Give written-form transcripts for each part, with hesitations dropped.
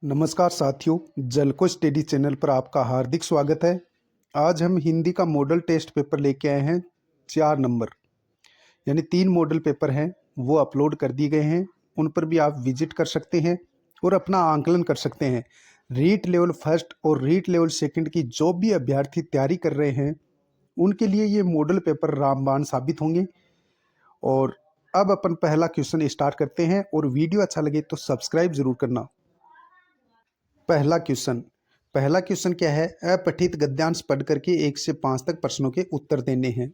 नमस्कार साथियों, जलको स्टडी चैनल पर आपका हार्दिक स्वागत है। आज हम हिंदी का मॉडल टेस्ट पेपर लेके आए हैं। 4 नंबर यानी 3 मॉडल पेपर हैं, वो अपलोड कर दिए गए हैं। उन पर भी आप विजिट कर सकते हैं और अपना आंकलन कर सकते हैं। रीट लेवल फर्स्ट और रीट लेवल सेकंड की जो भी अभ्यर्थी तैयारी कर रहे हैं उनके लिए ये मॉडल पेपर रामबाण साबित होंगे। और अब अपन पहला क्वेश्चन स्टार्ट करते हैं और वीडियो अच्छा लगे तो सब्सक्राइब जरूर करना। पहला क्वेश्चन क्या है? अपठित गद्यांश पढ़ करके 1 से 5 तक प्रश्नों के उत्तर देने हैं।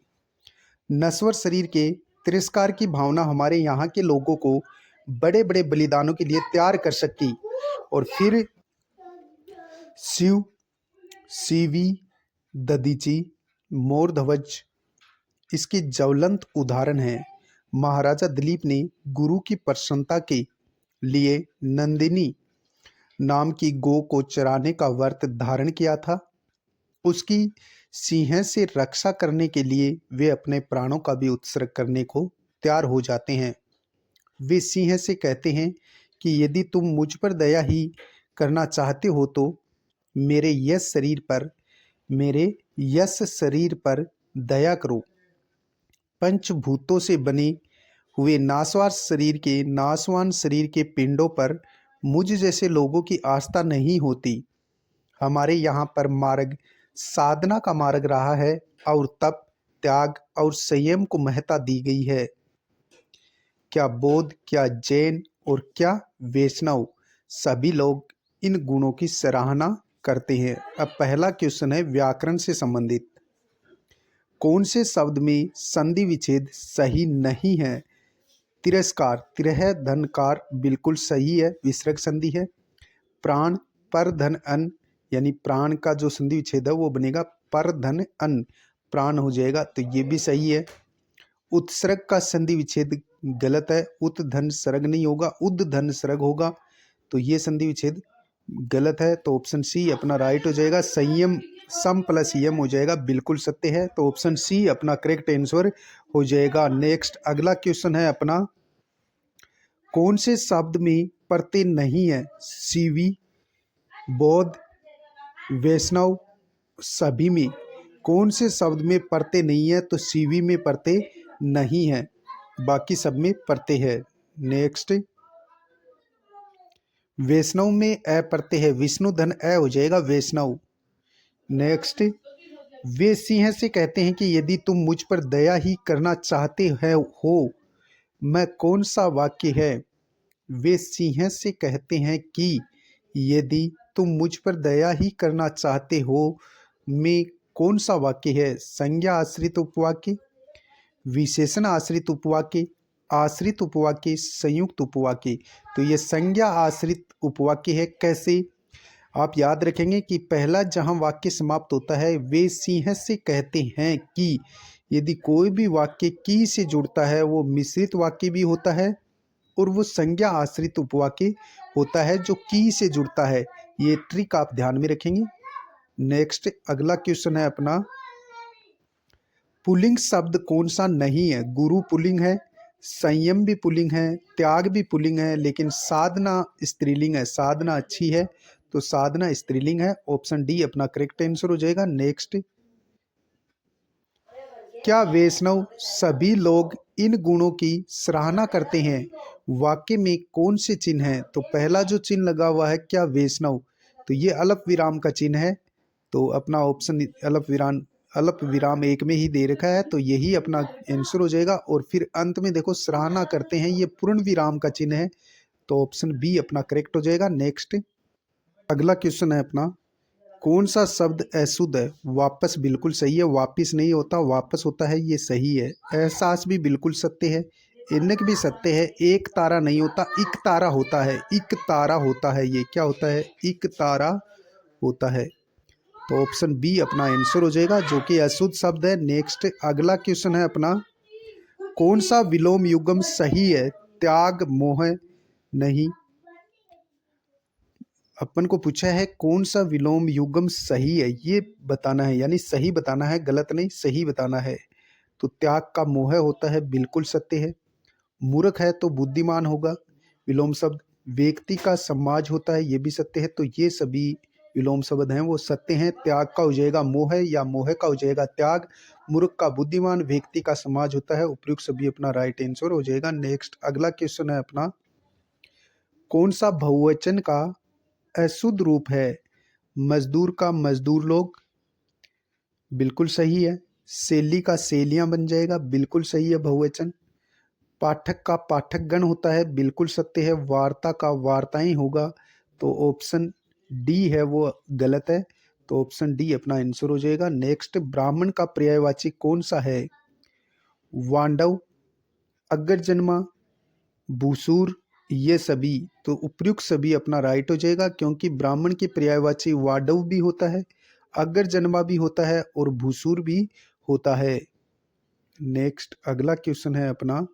नश्वर शरीर के तिरस्कार की भावना हमारे यहाँ के लोगों को बड़े बड़े बलिदानों के लिए तैयार कर सकती। और फिर शिव, सीवी, दधीची, मोर ध्वज इसके ज्वलंत उदाहरण हैं। महाराजा दिलीप ने गुरु की प्रसन्नता के लिए नंदिनी नाम की गौ को चराने का व्रत धारण किया था। उसकी सिंह से रक्षा करने के लिए वे अपने प्राणों का भी उत्सर्ग करने को तैयार हो जाते हैं। वे सिंह से कहते हैं कि यदि तुम मुझ पर दया ही करना चाहते हो तो मेरे यश शरीर पर दया करो। पंचभूतों से बने हुए नासवान शरीर के पिंडों पर मुझ जैसे लोगों की आस्था नहीं होती। हमारे यहाँ पर मार्ग साधना का मार्ग रहा है और तप, त्याग और संयम को महत्ता दी गई है। क्या बौद्ध, क्या जैन और क्या वैष्णव, सभी लोग इन गुणों की सराहना करते हैं। अब पहला क्वेश्चन है व्याकरण से संबंधित। कौन से शब्द में संधि विच्छेद सही नहीं है? तिरस्कार, तिरह धनकार बिल्कुल सही है, विसर्ग संधि है। प्राण, पर धन अन यानी प्राण का जो संधि विच्छेद है वो बनेगा पर धन अन, प्राण हो जाएगा, तो ये भी सही है। उत्सर्ग का संधि विच्छेद गलत है, उत धन सर्ग नहीं होगा, उद धन सर्ग होगा, तो ये संधि विच्छेद गलत है। तो ऑप्शन सी अपना राइट हो जाएगा। संयम, सम प्लस यम हो जाएगा, बिल्कुल सत्य है, तो ऑप्शन सी अपना करेक्ट आंसर हो जाएगा। नेक्स्ट अगला क्वेश्चन है अपना, कौन से शब्द में प्रत्यय नहीं है? सीवी, बौद्ध, वैष्णव, सभी में कौन से शब्द में प्रत्यय नहीं है? तो सीवी में प्रत्यय नहीं है, बाकी सब में प्रत्यय है। नेक्स्ट वैष्णव में अ प्रत्यय है, विष्णु धन अ हो जाएगा वैष्णव। नेक्स्ट वे सिंह से कहते हैं कि यदि तुम मुझ पर दया ही करना चाहते हो, मैं कौन सा वाक्य है? वे सिंह से कहते हैं कि यदि तुम मुझ पर दया ही करना चाहते हो, में कौन सा वाक्य है? संज्ञा आश्रित उपवाक्य, विशेषण आश्रित उपवाक्य, आश्रित उपवाक्य, संयुक्त उपवाक्य। तो ये संज्ञा आश्रित उपवाक्य है। कैसे? आप याद रखेंगे कि पहला जहां वाक्य समाप्त होता है वे सिंह से कहते हैं कि, यदि कोई भी वाक्य की से जुड़ता है वो मिश्रित वाक्य भी होता है और वो संज्ञा आश्रित उपवाक्य होता है जो की से जुड़ता है। ये ट्रिक आप ध्यान में रखेंगे। नेक्स्ट अगला क्वेश्चन है अपना, पुल्लिंग शब्द कौन सा नहीं है? गुरु पुल्लिंग है, संयम भी पुल्लिंग है, त्याग भी पुल्लिंग है, लेकिन साधना स्त्रीलिंग है। साधना अच्छी है तो साधना स्त्रीलिंग है, ऑप्शन डी अपना करेक्ट आंसर हो जाएगा। नेक्स्ट क्या वैष्णव सभी लोग इन गुणों की सराहना करते हैं? वाक्य में कौन से चिन्ह हैं? तो पहला जो चिन्ह लगा हुआ है क्या वैष्णव, तो ये अल्प विराम का चिन्ह है, तो अपना ऑप्शन अल्प विराम एक में ही दे रखा है, तो यही अपना आंसर हो जाएगा। और फिर अंत में देखो सराहना करते हैं, ये पूर्ण विराम का चिन्ह है, तो ऑप्शन बी अपना करेक्ट हो जाएगा। नेक्स्ट अगला क्वेश्चन है अपना, कौन सा शब्द अशुद्ध है? वापस बिल्कुल सही है, वापिस नहीं होता, वापस होता है, ये सही है। एहसास भी बिल्कुल सत्य है, इनक भी सत्य है। एक तारा नहीं होता, इक तारा होता है, इक तारा होता है, ये क्या होता है? इक तारा होता है, तो ऑप्शन बी अपना आंसर हो जाएगा जो कि अशुद्ध शब्द है। नेक्स्ट अगला क्वेश्चन है अपना, कौन सा विलोम युगम सही है? त्याग, मोह नहीं। अपन को पूछा है कौन सा विलोम युगम सही है, ये बताना है, यानी सही बताना है, गलत नहीं, सही बताना है। तो त्याग का मोह होता है, बिल्कुल सत्य है। मूर्ख है तो बुद्धिमान होगा विलोम शब्द। व्यक्ति का समाज होता है, ये भी सत्य है। तो ये सभी विलोम शब्द हैं वो सत्य हैं। त्याग का हो जाएगा मोह, या मोह का हो जाएगा त्याग। मूर्ख का बुद्धिमान, व्यक्ति का समाज होता है। उपयुक्त सभी अपना राइट आंसर हो जाएगा। नेक्स्ट अगला क्वेश्चन है अपना, कौन सा बहुवचन का अशुद्ध रूप है? मजदूर का मजदूर लोग, बिल्कुल सही है। शैली का शैलियां बन जाएगा, बिल्कुल सही है बहुवचन। पाठक का पाठकगण होता है, बिल्कुल सत्य है। वार्ता का वार्ताएं होगा, तो ऑप्शन डी है वो गलत है। तो ऑप्शन डी अपना आंसर हो जाएगा। नेक्स्ट, ब्राह्मण का पर्यायवाची कौन सा है? वांडव, अग्र जन्मा, भूसूर, ये सभी। तो उपयुक्त सभी अपना राइट हो जाएगा, क्योंकि ब्राह्मण के पर्यायवाची वाडव भी होता है, अग्र जन्मा भी होता है और भूसूर भी होता है। नेक्स्ट अगला क्वेश्चन है अपना,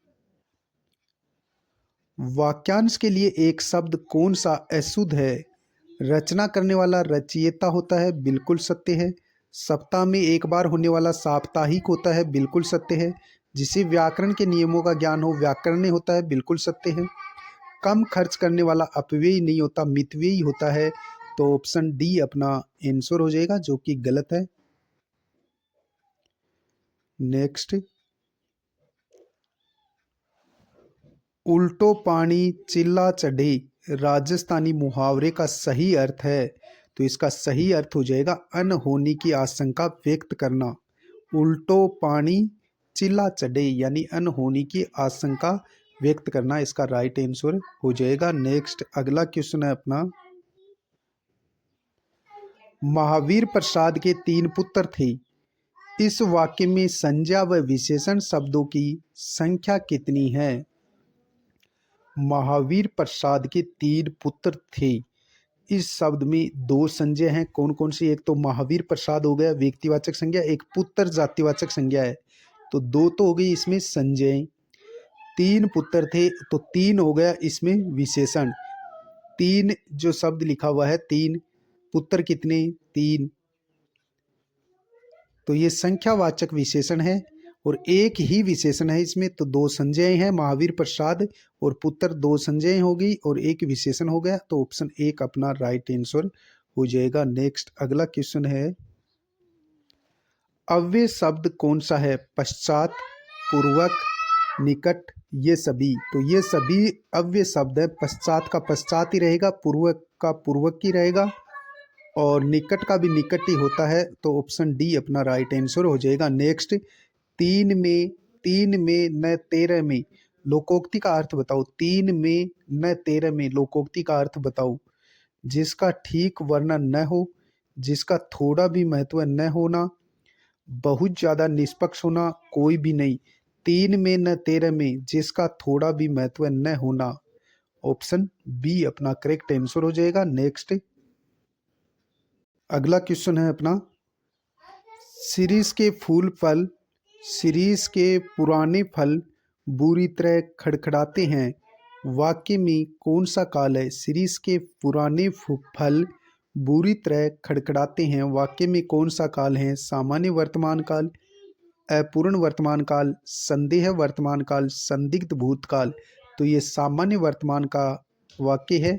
वाक्यांश के लिए एक शब्द कौन सा अशुद्ध है? रचना करने वाला रचयिता होता है, बिल्कुल सत्य है। सप्ताह में एक बार होने वाला साप्ताहिक होता है, बिल्कुल सत्य है। जिसे व्याकरण के नियमों का ज्ञान हो, व्याकरण होता है, बिल्कुल सत्य है। कम खर्च करने वाला अपव्ययी नहीं होता, मितव्ययी होता है। तो ऑप्शन डी अपना आंसर हो जाएगा, जो कि गलत है। नेक्स्ट, उल्टो पानी चिल्ला चढ़े राजस्थानी मुहावरे का सही अर्थ है? तो इसका सही अर्थ हो जाएगा अनहोनी की आशंका व्यक्त करना। उल्टो पानी चिल्ला चढ़े यानी अनहोनी की आशंका व्यक्त करना, इसका राइट आंसर हो जाएगा। नेक्स्ट अगला क्वेश्चन है अपना, महावीर प्रसाद के 3 पुत्र थे। इस वाक्य में संज्ञा व विशेषण शब्दों की संख्या कितनी है? महावीर प्रसाद के 3 पुत्र थे। इस शब्द में 2 संज्ञा हैं, कौन कौन सी? एक तो महावीर प्रसाद हो गया व्यक्तिवाचक संज्ञा, एक पुत्र जातिवाचक संज्ञा है। तो 2 तो हो गई इसमें संज्ञाएं। 3 पुत्र थे तो 3 हो गया इसमें विशेषण। 3 जो शब्द लिखा हुआ है, 3 पुत्र कितने? 3। तो ये संख्यावाचक विशेषण है और एक ही विशेषण है इसमें, तो 2 संज्ञाएं हैं, महावीर प्रसाद और पुत्र, 2 संज्ञाएं होगी और एक विशेषण हो गया। तो ऑप्शन 1 अपना राइट आंसर हो जाएगा। नेक्स्ट अगला क्वेश्चन है, अव्यय शब्द कौन सा है? पश्चात, पूर्वक, निकट, ये सभी। तो ये सभी अव्यय शब्द है। पश्चात का पश्चात ही रहेगा, पूर्वक का पूर्वक ही रहेगा और निकट का भी निकट ही होता है। तो ऑप्शन डी अपना राइट आंसर हो जाएगा। नेक्स्ट, 3 में न 13 में लोकोक्ति का अर्थ बताओ। 3 में न 13 में लोकोक्ति का अर्थ बताओ। जिसका ठीक वर्णन न हो, जिसका थोड़ा भी महत्व न होना, बहुत ज्यादा निष्पक्ष होना, कोई भी नहीं। 3 में न 13 में जिसका थोड़ा भी महत्व न होना, ऑप्शन बी अपना करेक्ट आंसर हो जाएगा। नेक्स्ट अगला क्वेश्चन है अपना, शिरीष के फूल फल, शिरीष के पुराने फल बुरी तरह खड़खड़ाते हैं। वाक्य में कौन सा काल है? शिरीष के पुराने फल बुरी तरह खड़खड़ाते हैं, वाक्य में कौन सा काल है? सामान्य वर्तमान काल, अपूर्ण वर्तमान काल, संदेह वर्तमान काल, संदिग्ध भूतकाल। तो ये सामान्य वर्तमान का वाक्य है,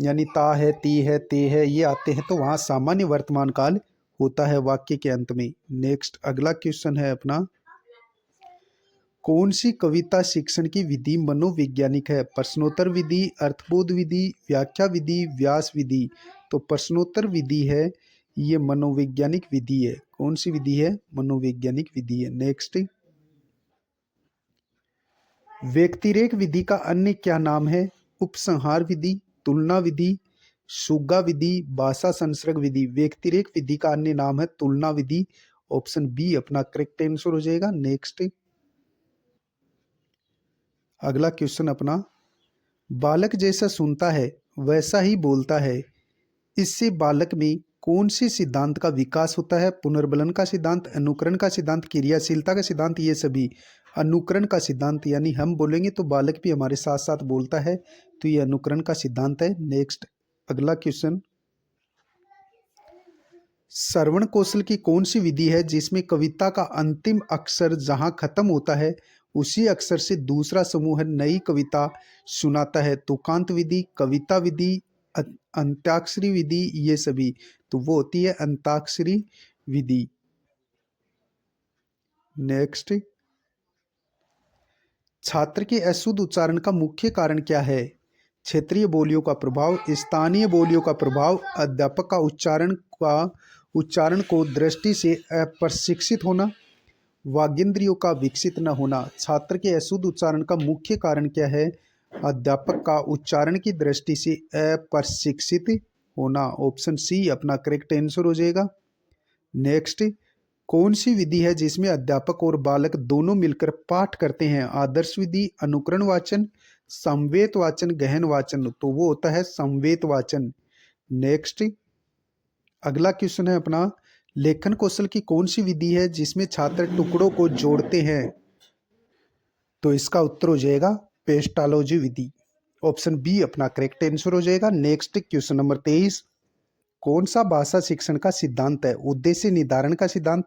यानी ता है, ती है, ते है, ये आते हैं तो वहाँ सामान्य वर्तमान काल होता है वाक्य के अंत में। नेक्स्ट अगला क्वेश्चन है अपना, कौन सी कविता शिक्षण की विधि मनोवैज्ञानिक है? प्रश्नोत्तर विधि, अर्थबोध विधि, व्याख्या विधि, व्यास विधि। तो प्रश्नोत्तर विधि है, ये मनोवैज्ञानिक विधि है। कौन सी विधि है? मनोवैज्ञानिक विधि है। नेक्स्ट, व्यक्तिरेक विधि का अन्य क्या नाम है? उपसंहार विधि, तुलना विधि, सुग्गा विधि, भाषा संसर्ग विधि। व्यक्तिरेक विधि का अन्य नाम है तुलना विधि। ऑप्शन बी अपना करेक्ट आंसर हो जाएगा। नेक्स्ट अगला क्वेश्चन अपना, बालक जैसा सुनता है वैसा ही बोलता है, इससे बालक में कौन से सिद्धांत का विकास होता है? पुनर्बलन का सिद्धांत, अनुकरण का सिद्धांत, क्रियाशीलता का सिद्धांत, ये सभी। अनुकरण का सिद्धांत, यानी हम बोलेंगे तो बालक भी हमारे साथ साथ बोलता है, तो ये अनुकरण का सिद्धांत है। नेक्स्ट अगला क्वेश्चन, श्रवण कौशल की कौन सी विधि है जिसमें कविता का अंतिम अक्षर जहां खत्म होता है उसी अक्षर से दूसरा समूह नई कविता सुनाता है। तुकांत विधि, कविता विधि, अंत्याक्षरी विधि, ये सभी, तो वो होती है अंताक्षरी विधि। नेक्स्ट, छात्र के अशुद्ध उच्चारण का मुख्य कारण क्या है? क्षेत्रीय बोलियों का प्रभाव, स्थानीय बोलियों का प्रभाव, अध्यापक का उच्चारण को दृष्टि से अप्रशिक्षित होना, वागेंद्रियों का विकसित न होना। छात्र के अशुद्ध उच्चारण का मुख्य कारण क्या है? अध्यापक का उच्चारण की दृष्टि से अप्रशिक्षित होना। ऑप्शन सी अपना करेक्ट आंसर हो जाएगा। नेक्स्ट, कौन सी विधि है जिसमें अध्यापक और बालक दोनों मिलकर पाठ करते हैं? आदर्श विधि, अनुकरण वाचन, संवेत वाचन, गहन वाचन, तो वो होता है संवेत वाचन। नेक्स्ट, अगला क्वेश्चन है अपना, लेखन कौशल की कौन सी विधि है जिसमें छात्र टुकड़ों को जोड़ते हैं? तो इसका उत्तर हो जाएगा पेस्टालॉजी विधि। ऑप्शन बी अपना करेक्ट आंसर हो जाएगा। नेक्स्ट, क्वेश्चन नंबर 23, कौन सा भाषा शिक्षण का सिद्धांत है? उद्देश्य निर्धारण का सिद्धांत,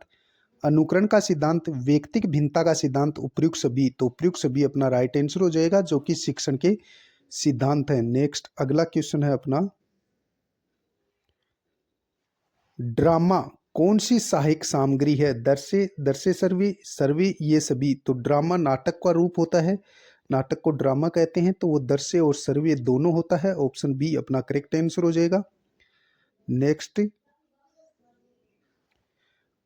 अनुकरण का सिद्धांत, व्यक्तिक भिन्नता का सिद्धांत, उपयुक्त सभी, तो उपयुक्त सभी अपना राइट आंसर हो जाएगा, जो कि शिक्षण के सिद्धांत है। नेक्स्ट, अगला क्वेश्चन है अपना, ड्रामा कौन सी सहायक सामग्री है? दृश्य, दृश्य सर्वे, सर्वे, ये सभी, तो ड्रामा नाटक का रूप होता है, नाटक को ड्रामा कहते हैं, तो वो दृश्य और सर्वे दोनों होता है। ऑप्शन बी अपना करेक्ट आंसर हो जाएगा। नेक्स्ट,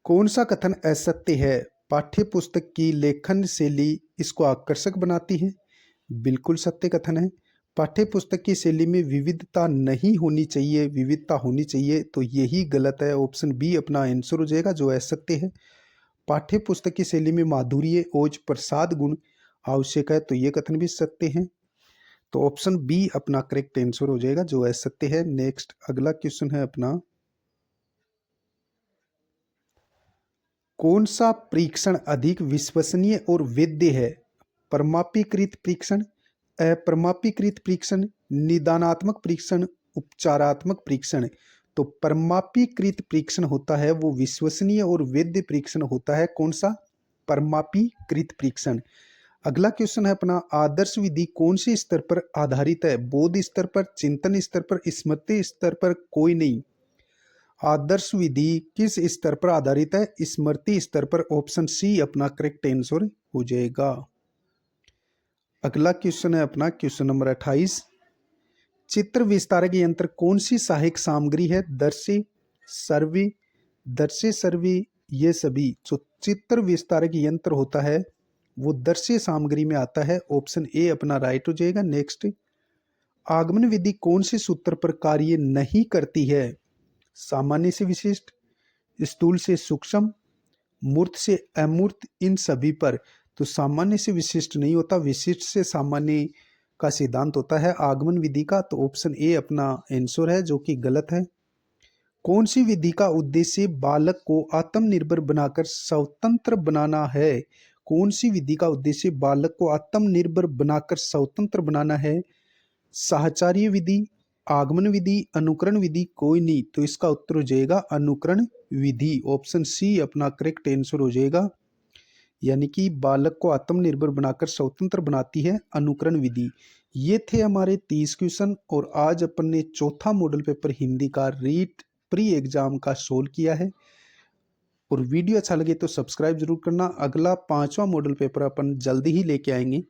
कौन सा कथन असत्य है? पाठ्य पुस्तक की लेखन शैली इसको आकर्षक बनाती है। बिल्कुल सत्य कथन है। पाठ्य पुस्तक की शैली में विविधता नहीं होनी चाहिए, विविधता होनी चाहिए, तो यही गलत है। ऑप्शन बी अपना आंसर हो जाएगा, जो असत्य है। पाठ्य पुस्तक की शैली में माधुर्य, ओज, प्रसाद गुण आवश्यक है, तो ये कथन भी सत्य है। तो ऑप्शन बी अपना करेक्ट आंसर हो जाएगा, जो असत्य है। नेक्स्ट, अगला क्वेश्चन है अपना, कौन सा परीक्षण अधिक विश्वसनीय और वैध है? परमापीकृत परीक्षण, अप्रमापीकृत परीक्षण, निदानात्मक परीक्षण, उपचारात्मक परीक्षण, तो परमापीकृत परीक्षण होता है वो विश्वसनीय और वैध परीक्षण होता है। कौन सा? परमापीकृत परीक्षण। अगला क्वेश्चन है अपना, आदर्श विधि कौन से स्तर पर आधारित है? बोध स्तर पर, चिंतन स्तर पर, स्मृति स्तर पर, कोई नहीं। आदर्श विधि किस स्तर पर आधारित है? स्मृति स्तर पर। ऑप्शन सी अपना करेक्ट आंसर हो जाएगा। अगला क्वेश्चन है अपना क्वेश्चन नंबर 28, चित्र विस्तारक यंत्र कौन सी सहायक सामग्री है? दृश्य, सर्वे, दृश्य सर्वे, ये सभी, जो चित्र विस्तारक यंत्र होता है वो दृश्य सामग्री में आता है। ऑप्शन ए अपना राइट हो जाएगा। नेक्स्ट, आगमन विधि कौन से सूत्र पर कार्य नहीं करती है? सामान्य से विशिष्ट, स्थूल से सूक्ष्म, मूर्त से अमूर्त, इन सभी पर। तो सामान्य से विशिष्ट नहीं होता, विशिष्ट से सामान्य का सिद्धांत होता है आगमन विधि का। तो ऑप्शन ए अपना आंसर है, जो कि गलत है। कौन सी विधि का उद्देश्य बालक को आत्मनिर्भर बनाकर स्वतंत्र बनाना है? कौन सी विधि का उद्देश्य बालक को आत्मनिर्भर बनाकर स्वतंत्र बनाना है? साहचर्य विधि, आगमन विधि, अनुकरण विधि, कोई नहीं, तो इसका उत्तर हो जाएगा अनुकरण विधि। ऑप्शन सी अपना करेक्ट आंसर हो जाएगा, यानी कि बालक को आत्मनिर्भर बनाकर स्वतंत्र बनाती है अनुकरण विधि। ये थे हमारे 30 क्वेश्चन, और आज अपन ने चौथा मॉडल पेपर हिंदी का रीट प्री एग्जाम का सोल्व किया है। और वीडियो अच्छा लगे तो सब्सक्राइब जरूर करना। अगला 5वां मॉडल पेपर अपन जल्दी ही लेके आएंगे।